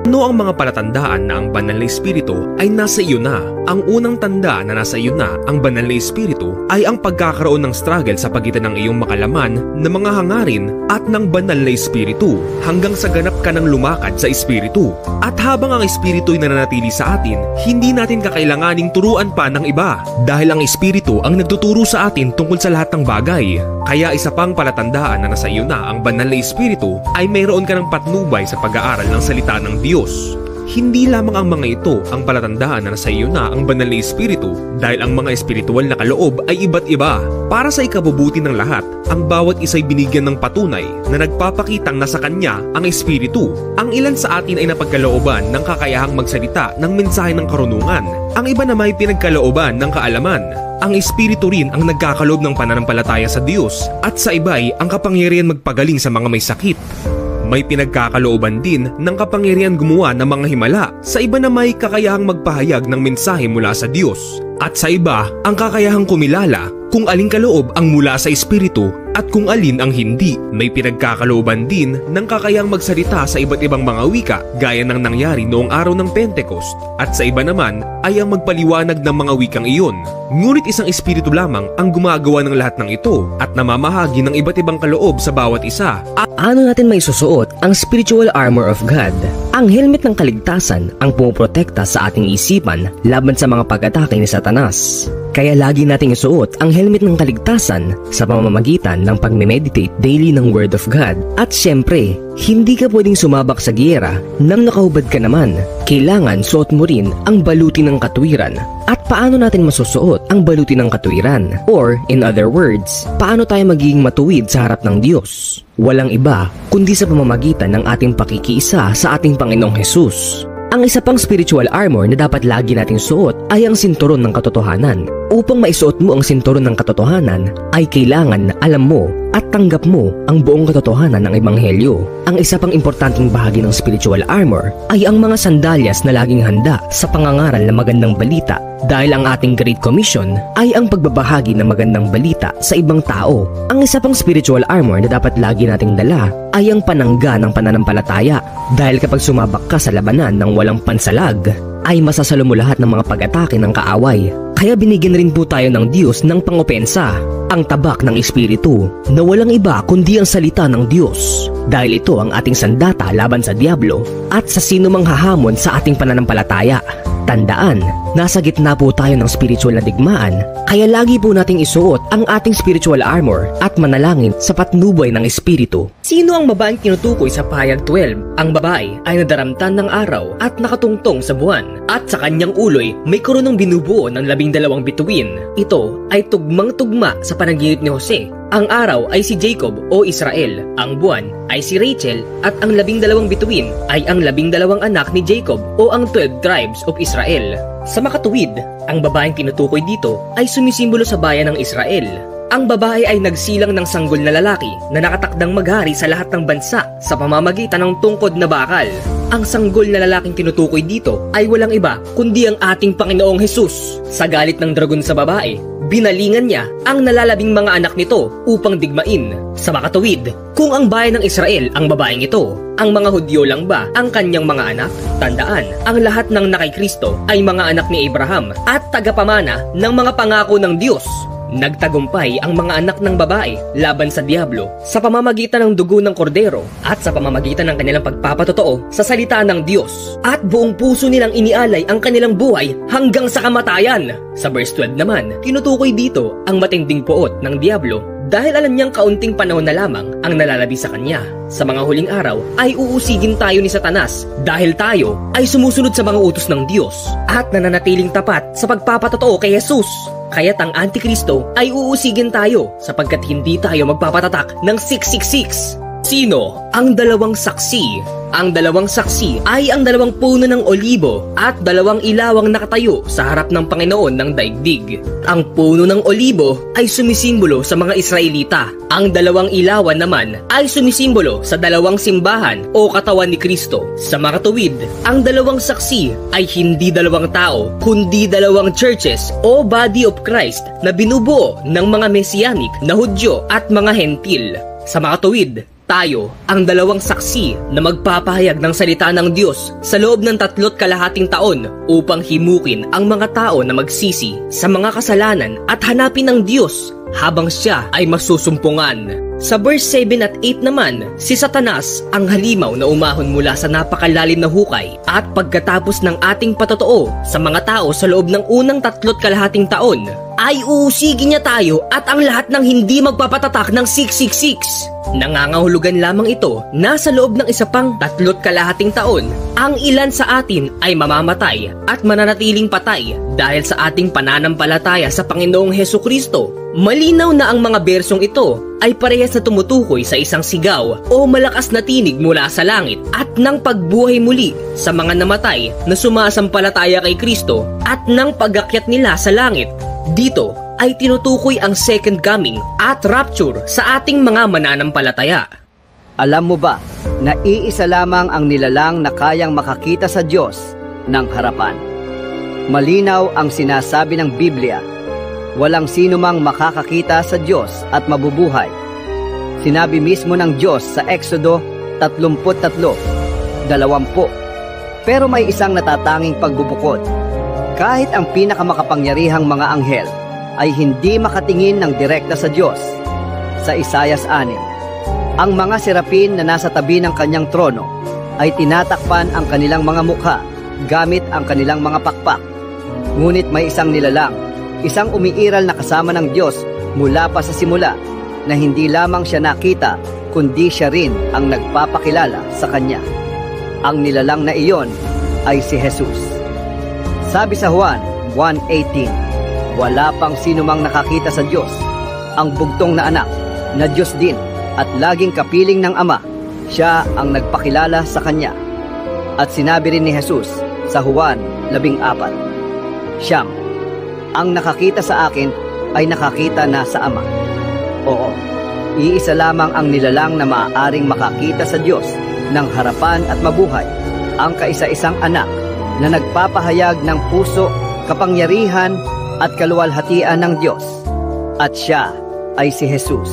Tatlo ang mga palatandaan na ang banal na espiritu ay nasa iyo na. Ang unang tanda na nasa iyo na ang banal na espiritu ay ang pagkakaroon ng struggle sa pagitan ng iyong makalaman na mga hangarin at ng banal na espiritu hanggang sa ganap ka ng lumakad sa espiritu. At habang ang espiritu ay nananatili sa atin, hindi natin kakailanganing turuan pa ng iba dahil ang espiritu ang nagtuturo sa atin tungkol sa lahat ng bagay. Kaya isa pang palatandaan na nasa iyo na ang banal na espiritu ay mayroon ka ng patnubay sa pag-aaral ng salita ng Diyos. Hindi lamang ang mga ito ang palatandaan na nasa iyo na ang banal na espiritu dahil ang mga espiritual na kaloob ay iba't iba. Para sa ikabubuti ng lahat, ang bawat isa'y binigyan ng patunay na nagpapakitang nasa kanya ang espiritu. Ang ilan sa atin ay napagkalooban ng kakayahang magsalita ng mensahe ng karunungan. Ang iba na may pinagkalooban ng kaalaman. Ang espiritu rin ang nagkakaloob ng pananampalataya sa Diyos at sa iba'y ang kapangyarihan magpagaling sa mga may sakit. May pinagkakalooban din ng kapangyarihan gumawa ng mga himala. Sa iba na may kakayahang magpahayag ng mensahe mula sa Diyos. At sa iba, ang kakayahang kumilala kung aling kaloob ang mula sa espiritu at kung alin ang hindi. May pinagkakalooban din ng kakayahang magsalita sa iba't ibang mga wika gaya ng nangyari noong araw ng Pentecost. At sa iba naman ay ang magpaliwanag ng mga wikang iyon. Ngunit isang espiritu lamang ang gumagawa ng lahat ng ito at namamahagi ng iba't ibang kaloob sa bawat isa. Ano natin may susuot ang spiritual armor of God? Ang helmet ng kaligtasan ang pumoprotekta sa ating isipan laban sa mga pag-atake ni Satanas. Kaya lagi nating isuot ang helmet ng kaligtasan sa pamamagitan ng pagme-meditate daily ng Word of God. At syempre, hindi ka pwedeng sumabak sa giyera nang nakahubad ka naman. Kailangan suot mo rin ang baluti ng katuwiran. At paano natin masusuot ang baluti ng katuwiran? Or, in other words, paano tayo magiging matuwid sa harap ng Diyos? Walang iba kundi sa pamamagitan ng ating pakikiisa sa ating Panginoong Hesus. Ang isa pang spiritual armor na dapat lagi nating suot ay ang sinturon ng katotohanan. Upang maisuot mo ang sinturon ng katotohanan, ay kailangan na alam mo at tanggap mo ang buong katotohanan ng Ebanghelyo. Ang isa pang importanteng bahagi ng spiritual armor ay ang mga sandalyas na laging handa sa pangangaral ng magandang balita. Dahil ang ating Great Commission ay ang pagbabahagi ng magandang balita sa ibang tao. Ang isa pang spiritual armor na dapat lagi nating dala ay ang panangga ng pananampalataya. Dahil kapag sumabak ka sa labanan ng walang pansalag, ay masasalo mo lahat ng mga pag-atake ng kaaway. Kaya binigyan rin po tayo ng Diyos ng pangopensa, ang tabak ng Espiritu, na walang iba kundi ang salita ng Diyos. Dahil ito ang ating sandata laban sa Diablo at sa sino mang hahamon sa ating pananampalataya. Tandaan, nasa gitna po tayo ng spiritual na digmaan, kaya lagi po nating isuot ang ating spiritual armor at manalangin sa patnubay ng Espiritu. Sino ang babaeng tinutukoy sa pahayag 12? Ang babae ay nadaramtan ng araw at nakatungtong sa buwan, at sa kanyang uloy may koronong binubuo ng 12 bituin. Ito ay tugmang-tugma sa panaginip ni Jose. Ang araw ay si Jacob o Israel, ang buwan ay si Rachel, at ang 12 bituin ay ang 12 anak ni Jacob o ang 12 tribes of Israel. Sa makatuwid, ang babaeng tinutukoy dito ay sumisimbolo sa bayan ng Israel. Ang babae ay nagsilang ng sanggol na lalaki na nakatakdang maghari sa lahat ng bansa sa pamamagitan ng tungkod na bakal. Ang sanggol na lalaking tinutukoy dito ay walang iba kundi ang ating Panginoong Hesus. Sa galit ng dragon sa babae, binalingan niya ang nalalabing mga anak nito upang digmain. Sa makatuwid, kung ang bayan ng Israel ang babaeng ito, ang mga Hudyo lang ba ang kanyang mga anak? Tandaan, ang lahat ng nakay Kristo ay mga anak ni Abraham at tagapamana ng mga pangako ng Diyos. Nagtagumpay ang mga anak ng babae laban sa Diablo sa pamamagitan ng dugo ng kordero at sa pamamagitan ng kanilang pagpapatotoo sa salita ng Diyos, at buong puso nilang inialay ang kanilang buhay hanggang sa kamatayan. Sa verse 12 naman, tinutukoy dito ang matinding puot ng Diablo dahil alam niyang kaunting panahon na lamang ang nalalabi sa kanya. Sa mga huling araw ay uusigin tayo ni Satanas dahil tayo ay sumusunod sa mga utos ng Diyos at nananatiling tapat sa pagpapatotoo kay Jesus. Kaya't ang Antikristo ay uusigin tayo sapagkat hindi tayo magpapatatak ng 666. Sino ang dalawang saksi? Ang dalawang saksi ay ang 2 puno ng olibo at 2 ilawang nakatayo sa harap ng Panginoon ng daigdig. Ang puno ng olibo ay sumisimbolo sa mga Israelita. Ang 2 ilawan naman ay sumisimbolo sa 2 simbahan o katawan ni Kristo. Sa makatuwid, ang 2 saksi ay hindi 2 tao kundi 2 churches o body of Christ na binubuo ng mga Messianic na Hudyo at mga Hentil. Sa makatuwid, Tayo ang dalawang saksi na magpapahayag ng salita ng Diyos sa loob ng 3.5 taon upang himukin ang mga tao na magsisi sa mga kasalanan at hanapin ng Diyos habang siya ay masusumpungan. Sa verse 7 at 8 naman, si Satanas ang halimaw na umahon mula sa napakalalim na hukay at pagkatapos ng ating patotoo sa mga tao sa loob ng unang 3.5 taon, ay uusigin niya tayo at ang lahat ng hindi magpapatatak ng 666. Nangangahulugan lamang ito na sa loob ng isa pang 3.5 taon, ang ilan sa atin ay mamamatay at mananatiling patay dahil sa ating pananampalataya sa Panginoong Hesukristo. Malinaw na ang mga bersong ito ay parehas na tumutukoy sa isang sigaw o malakas na tinig mula sa langit at ng pagbuhay muli sa mga namatay na sumasampalataya kay Kristo at ng pag-akyat nila sa langit. Dito ay tinutukoy ang second coming at rapture sa ating mga mananampalataya. Alam mo ba na iisa lamang ang nilalang na kayang makakita sa Diyos ng harapan? Malinaw ang sinasabi ng Biblia, walang sino mang makakakita sa Diyos at mabubuhay. Sinabi mismo ng Diyos sa Exodo 33:20. Pero may isang natatanging pagbubukod. Kahit ang pinakamakapangyarihang mga anghel ay hindi makatingin ng direkta sa Diyos. Sa Isaias 6, ang mga serapin na nasa tabi ng kanyang trono ay tinatakpan ang kanilang mga mukha gamit ang kanilang mga pakpak. Ngunit may isang nilalang, isang umiiral na kasama ng Diyos mula pa sa simula, na hindi lamang siya nakita, kundi siya rin ang nagpapakilala sa kanya. Ang nilalang na iyon ay si Jesus. Sabi sa Juan 1:18, wala pang sino mang nakakita sa Diyos, ang bugtong na anak, na Diyos din at laging kapiling ng Ama, siya ang nagpakilala sa kanya. At sinabi rin ni Jesus sa Juan 14, Siyam, ang nakakita sa akin ay nakakita na sa Ama. Oo, iisa lamang ang nilalang na maaaring makakita sa Diyos ng harapan at mabuhay, ang kaisa-isang anak na nagpapahayag ng puso, kapangyarihan at kaluwalhatian ng Diyos. At siya ay si Jesus.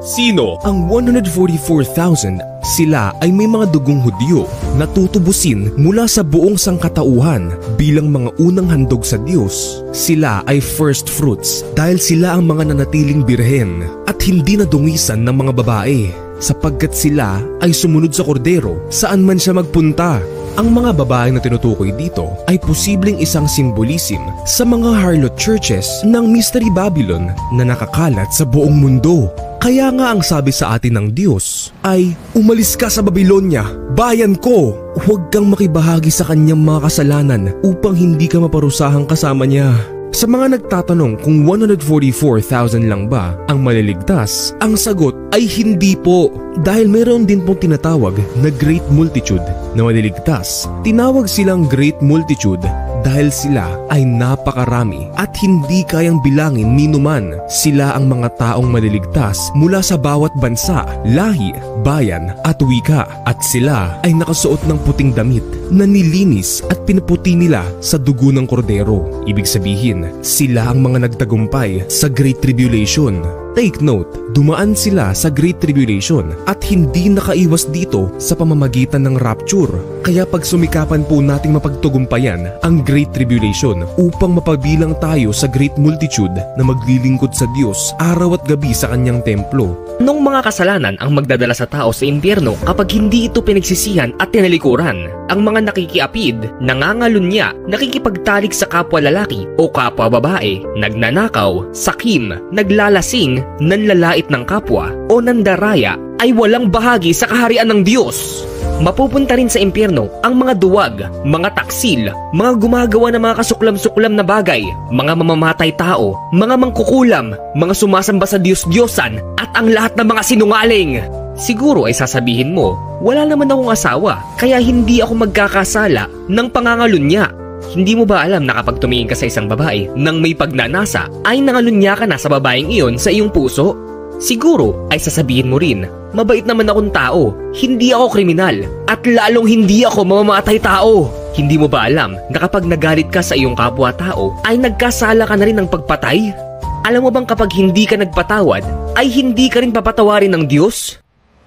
Sino ang 144,000? Sila ay may mga dugong Hudyo na tutubusin mula sa buong sangkatauhan bilang mga unang handog sa Diyos. Sila ay first fruits dahil sila ang mga nanatiling birhen at hindi nadungisan ng mga babae, sapagkat sila ay sumunod sa kordero saan man siya magpunta. Ang mga babaeng na tinutukoy dito ay posibleng isang simbolism sa mga harlot churches ng Mystery Babylon na nakakalat sa buong mundo. Kaya nga ang sabi sa atin ng Diyos ay, umalis ka sa Babylonia, bayan ko! Huwag kang makibahagi sa kanyang mga kasalanan upang hindi ka maparusahang kasama niya. Sa mga nagtatanong kung 144,000 lang ba ang maliligtas, ang sagot ay hindi po, dahil mayroon din pong tinatawag na Great Multitude na maliligtas. Tinawag silang Great Multitude dahil sila ay napakarami at hindi kayang bilangin ni numan. Sila ang mga taong maliligtas mula sa bawat bansa, lahi, bayan at wika, at sila ay nakasuot ng puting damit na nilinis at pinaputi nila sa dugo ng kordero. Ibig sabihin, sila ang mga nagtagumpay sa Great Tribulation. Take note, dumaan sila sa Great Tribulation at hindi nakaiwas dito sa pamamagitan ng rapture. Kaya pag sumikapan po nating mapagtagumpayan ang Great Tribulation upang mapabilang tayo sa Great Multitude na maglilingkod sa Diyos araw at gabi sa kanyang templo. Nung mga kasalanan ang magdadala sa tao sa impyerno kapag hindi ito pinagsisihan at tinalikuran, ang mga nakikiapid, nangangalunya, nakikipagtalik sa kapwa lalaki o kapwa babae, nagnanakaw, sakim, naglalasing, nanlalait ng kapwa o nandaraya ay walang bahagi sa kaharian ng Diyos. Mapupunta rin sa impyerno ang mga duwag, mga taksil, mga gumagawa ng mga kasuklam-suklam na bagay, mga mamamatay tao, mga mangkukulam, mga sumasamba sa Diyos-Diyosan at ang lahat ng mga sinungaling. Siguro ay sasabihin mo, wala naman akong asawa kaya hindi ako magkakasala ng pangangalunya. Hindi mo ba alam na kapag tumingin ka sa isang babae nang may pagnanasa ay nangalunya ka na sa babaeng iyon sa iyong puso? Siguro ay sasabihin mo rin, mabait naman akong tao, hindi ako kriminal, at lalong hindi ako mamamatay tao. Hindi mo ba alam na kapag nagalit ka sa iyong kapwa-tao ay nagkasala ka na rin ng pagpatay? Alam mo bang kapag hindi ka nagpatawad ay hindi ka rin papatawarin ng Diyos?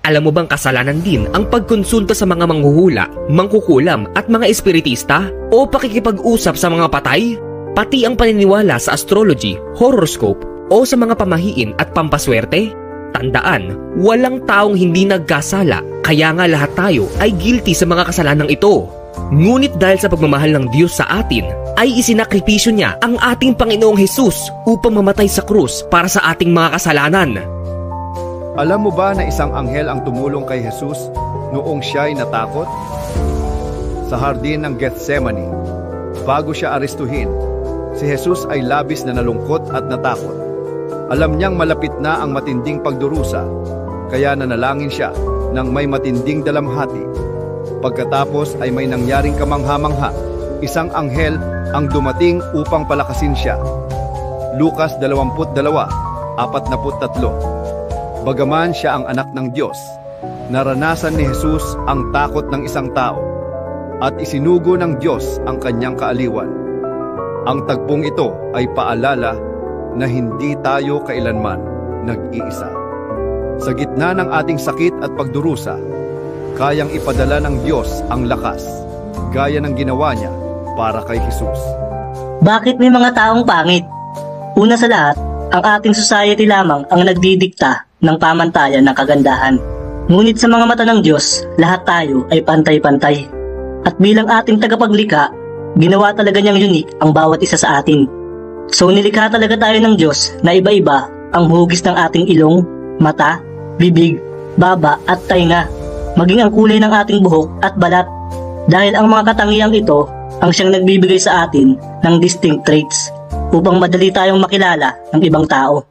Alam mo bang kasalanan din ang pagkonsulta sa mga manghuhula, mangkukulam at mga espiritista o pakikipag-usap sa mga patay? Pati ang paniniwala sa astrology, horoscope o sa mga pamahiin at pampaswerte? Tandaan, walang taong hindi nagkasala, kaya nga lahat tayo ay guilty sa mga kasalanang ito. Ngunit dahil sa pagmamahal ng Diyos sa atin, ay isinakripisyo niya ang ating Panginoong Hesus upang mamatay sa krus para sa ating mga kasalanan. Alam mo ba na isang anghel ang tumulong kay Jesus noong siya'y natakot? Sa hardin ng Gethsemane, bago siya arestuhin, si Jesus ay labis na nalungkot at natakot. Alam niyang malapit na ang matinding pagdurusa, kaya nanalangin siya ng may matinding dalamhati. Pagkatapos ay may nangyaring kamangha-mangha, isang anghel ang dumating upang palakasin siya. Lucas 22:43. Bagaman siya ang anak ng Diyos, naranasan ni Jesus ang takot ng isang tao at isinugo ng Diyos ang kanyang kaaliwan. Ang tagpong ito ay paalala na hindi tayo kailanman nag-iisa. Sa gitna ng ating sakit at pagdurusa, kayang ipadala ng Diyos ang lakas, gaya ng ginawa niya para kay Jesus. Bakit may mga taong pangit? Una sa lahat, ang ating society lamang ang nagdidikta ng pamantayan ng kagandahan. Ngunit sa mga mata ng Diyos, lahat tayo ay pantay-pantay. At bilang ating tagapaglikha, ginawa talaga niyang unique ang bawat isa sa atin. So nilikha talaga tayo ng Diyos na iba-iba ang hugis ng ating ilong, mata, bibig, baba at tainga, maging ang kulay ng ating buhok at balat. Dahil ang mga katangiang ito ang siyang nagbibigay sa atin ng distinct traits upang madali tayong makilala ng ibang tao.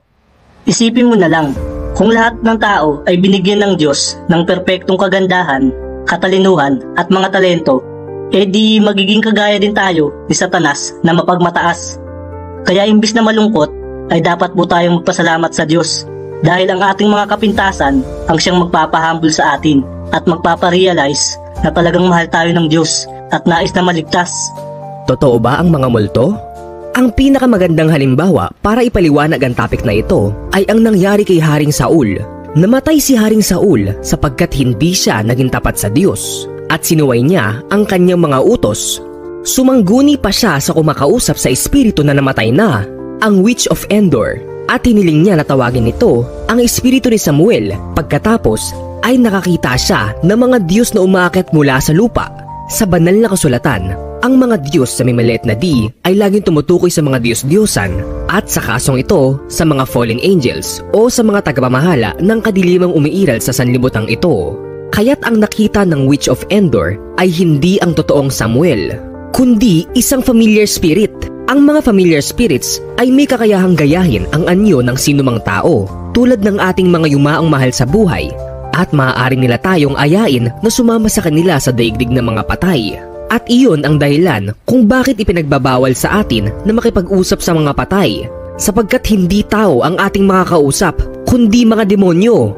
Isipin mo na lang, kung lahat ng tao ay binigyan ng Diyos ng perpektong kagandahan, katalinuhan at mga talento, di magiging kagaya din tayo ni Satanas na mapagmataas. Kaya imbis na malungkot, ay dapat po tayong magpasalamat sa Diyos dahil ang ating mga kapintasan ang siyang magpapahumble sa atin at magpaparealize na talagang mahal tayo ng Diyos at nais na maligtas. Totoo ba ang mga multo? Ang pinakamagandang halimbawa para ipaliwanag ang topic na ito ay ang nangyari kay Haring Saul. Namatay si Haring Saul sapagkat hindi siya naging tapat sa Diyos at sinuway niya ang kanyang mga utos. Sumangguni pa siya sa kumakausap sa espiritu na namatay na, ang Witch of Endor, at hiniling niya na tawagin nito ang espiritu ni Samuel. Pagkatapos ay nakakita siya ng mga Diyos na umaakit mula sa lupa. Sa banal na kasulatan, ang mga Diyos sa may maliit na D ay laging tumutukoy sa mga Diyos-Diyosan at sa kasong ito sa mga fallen angels o sa mga tagapamahala ng kadilimang umiiral sa sanlibutan ito. Kaya't ang nakita ng Witch of Endor ay hindi ang totoong Samuel, kundi isang familiar spirit. Ang mga familiar spirits ay may kakayahang gayahin ang anyo ng sinumang tao tulad ng ating mga yumaong mahal sa buhay at maaaring nila tayong ayain na sumama sa kanila sa daigdig ng mga patay. At iyon ang dahilan kung bakit ipinagbabawal sa atin na makipag-usap sa mga patay, sapagkat hindi tao ang ating mga kausap, kundi mga demonyo.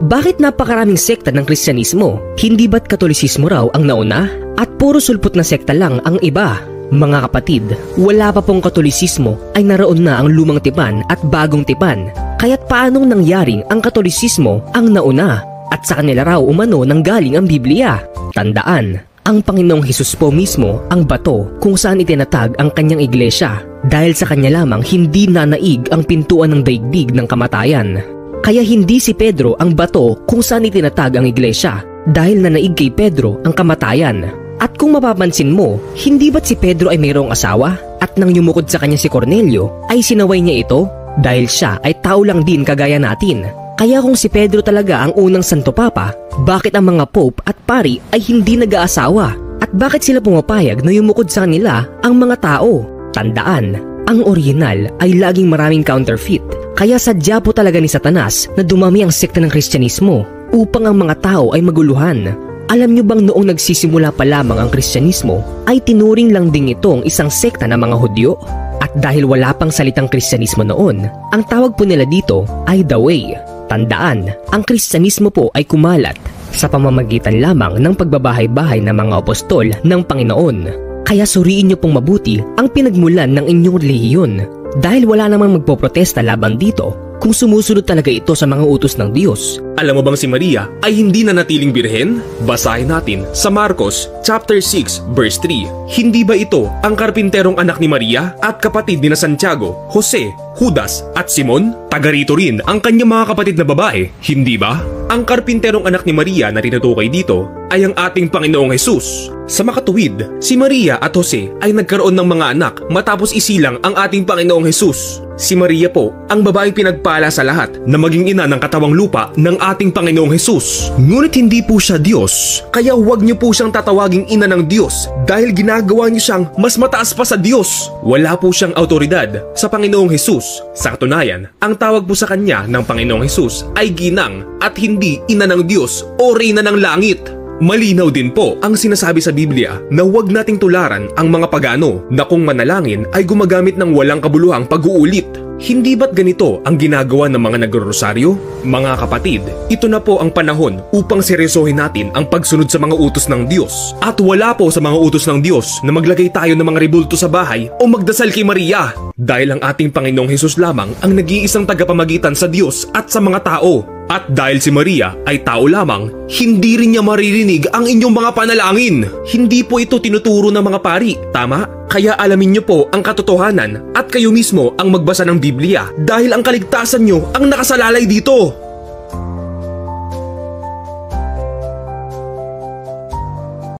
Bakit napakaraming sekta ng Kristyanismo? Hindi ba't Katolisismo raw ang nauna? At puro sulpot na sekta lang ang iba? Mga kapatid, wala pa pong Katolisismo ay naroon na ang lumang tipan at bagong tipan. Kaya't paanong nangyaring ang Katolisismo ang nauna? At sa kanila raw umano nanggaling ang Biblia. Tandaan, ang Panginoong Hesus po mismo ang bato kung saan itinatag ang kanyang iglesia. Dahil sa kanya lamang hindi nanaig ang pintuan ng daigdig ng kamatayan. Kaya hindi si Pedro ang bato kung saan itinatag ang iglesia, dahil nanaig kay Pedro ang kamatayan. At kung mapapansin mo, hindi ba't si Pedro ay mayroong asawa? At nang yumukod sa kanya si Cornelio, ay sinaway niya ito? Dahil siya ay tao lang din kagaya natin. Kaya kung si Pedro talaga ang unang Santo Papa, bakit ang mga Pope at Pari ay hindi nag-aasawa? At bakit sila pumapayag na yumukod sa kanila ang mga tao? Tandaan, ang original ay laging maraming counterfeit. Kaya sadya po talaga ni Satanas na dumami ang sekta ng Kristyanismo upang ang mga tao ay maguluhan. Alam nyo bang noong nagsisimula pa lamang ang Kristyanismo ay tinuring lang din itong isang sekta ng mga Hudyo? At dahil wala pang salitang Kristyanismo noon, ang tawag po nila dito ay The Way. Tandaan, ang Kristyanismo po ay kumalat sa pamamagitan lamang ng pagbabahay-bahay ng mga apostol ng Panginoon. Kaya suriin niyo pong mabuti ang pinagmulan ng inyong relihiyon. Dahil wala namang magpoprotesta laban dito, kung sumusunod talaga ito sa mga utos ng Diyos. Alam mo bang si Maria ay hindi na natiling birhen? Basahin natin sa Marcos chapter 6 verse 3. Hindi ba ito ang karpinterong anak ni Maria at kapatid ni na Santiago, Jose, Judas at Simon? Taga rito rin ang kanyang mga kapatid na babae, hindi ba? Ang karpinterong anak ni Maria na tinutukoy dito ay ang ating Panginoong Hesus. Sa makatuwid, si Maria at Jose ay nagkaroon ng mga anak matapos isilang ang ating Panginoong Hesus. Si Maria po ang babaeng pinagpala sa lahat na maging ina ng katawang lupa ng ating Panginoong Hesus. Ngunit hindi po siya Diyos, kaya huwag niyo po siyang tatawaging ina ng Diyos dahil ginagawa niyo siyang mas mataas pa sa Diyos. Wala po siyang autoridad sa Panginoong Hesus. Sa katunayan, ang tawag po sa kanya ng Panginoong Hesus ay ginang at hindi ina ng Diyos o reyna ng langit. Malinaw din po ang sinasabi sa Biblia na huwag nating tularan ang mga pagano na kung manalangin ay gumagamit ng walang kabuluhang pag-uulit. Hindi ba't ganito ang ginagawa ng mga nagro-rosaryo? Mga kapatid, ito na po ang panahon upang seryosohin natin ang pagsunod sa mga utos ng Diyos. At wala po sa mga utos ng Diyos na maglagay tayo ng mga rebulto sa bahay o magdasal kay Maria. Dahil ang ating Panginoong Hesus lamang ang nag-iisang tagapamagitan sa Diyos at sa mga tao. At dahil si Maria ay tao lamang, hindi rin niya maririnig ang inyong mga panalangin. Hindi po ito tinuturo ng mga pari, tama? Kaya alamin niyo po ang katotohanan at kayo mismo ang magbasa ng Biblia dahil ang kaligtasan niyo ang nakasalalay dito.